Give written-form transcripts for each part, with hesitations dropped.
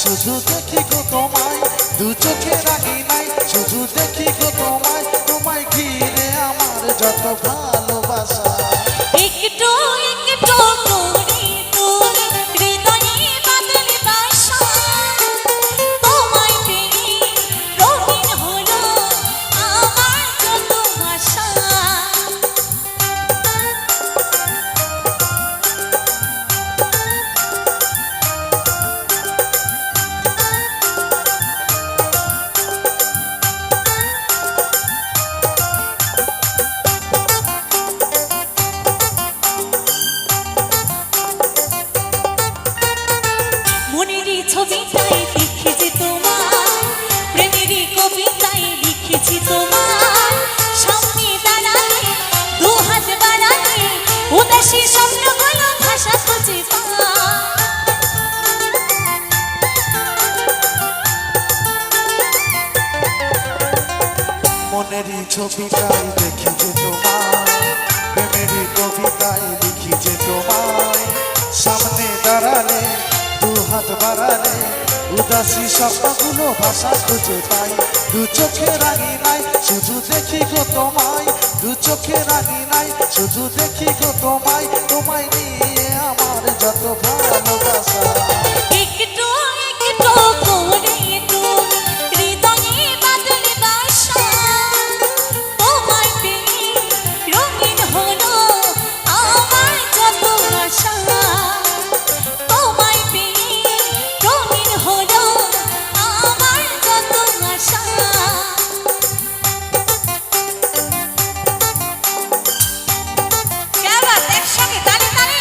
শুধু দেখি গো তোমায়, দু চোখে রাগি নাই, শুধু দেখি গো তোমায়, তোমায় ঘিরে আমার যত ভালোবাসা। একটু একটু করে তোর হৃদয়ে বাদলে বাসা, তোমায় পেয়ে রঙিন হলো আমার যত আশা। মনেরই ছবিটাই লিখেছি তোমার, প্রেমেরই কবিতায় লিখেছি তোমার, সামনে দাঁড়ালে দু হাত বাড়ালে উদাসী স্বপ্নগুলো ভাষা খুঁজে পায়। মনেরই ছবিটাই দেখি যে তোমায়, প্রেমেরই কবিতায় লিখি যে তোমায়, সামনে দাঁড়ালে দু হাত বাড়ালে উদাসী স্বপ্নগুলো ভাষা খুঁজে পাই। দু চোখে রাগি নাই, শুধু দেখি গো তোমায়, দু চোখে রাগি নাই, শুধু দেখি গো তোমায়, তোমায় নিয়ে আমার যত ভালোবাসা। একটু একটু করে তোর হৃদয়ে বাদলে বাসা, তোমায় পেয়ে রঙিন হলো আমার যত আশা, তোমায় পেয়ে রঙিন হলো আমার যত আশা। क्या बात है, একসাথে তালি তালি।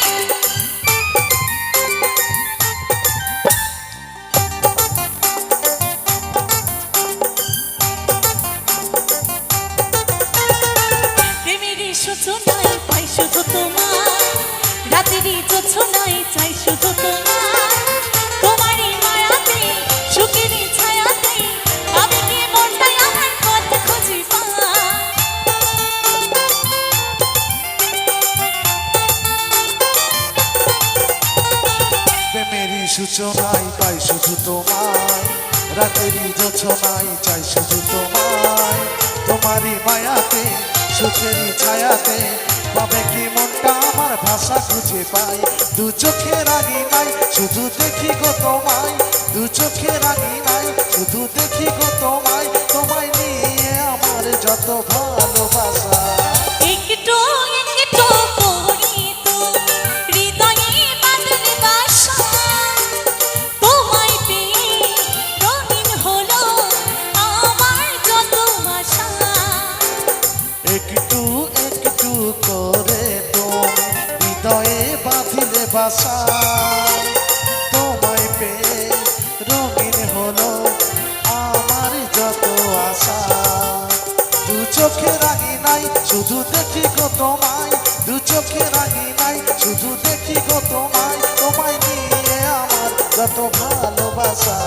প্রেমেরই সূচনায় পাই শুধু তোমার, রাতেরই জোছনায় চাই শুধু তোমার, তোমারই মায়াতে সুখেরই ছায়াতে আমি কি মনটাই আমার পথ খুঁজে পাই। প্রেমেরই সূচনায় পাই শুধু তোমায়, রাতেরই জোছনায় চাই শুধু তোমায়, তোমারই মায়াতে সুখেরই ছায়াতে পাবে কি মনটা আমার ভাষা খুঁজে পাই। দু চোখে রাগি নাই, শুধু দেখি গো তোমায়, দু চোখে রাগি নাই, শুধু দেখি গো তোমায়, তোমায় নিয়ে আমার যত ভালোবাসা। একটু একটু করে তোর হৃদয়ে বাদলে বাসা, তোমায় পেয়ে রঙিন হলো আমার যত আশা। একটু একটু করে তোর হৃদয়ে বাঁধিলে বাসা, তোমায় পেয়ে রঙিন হলো আমার যত আশা। দু চোখে রাগি নাই, শুধু দেখি গো তোমায়, দু চোখে রাগি নাই, শুধু দেখি গো তোমায়, তোমায় নিয়ে আমার যত ভালোবাসা।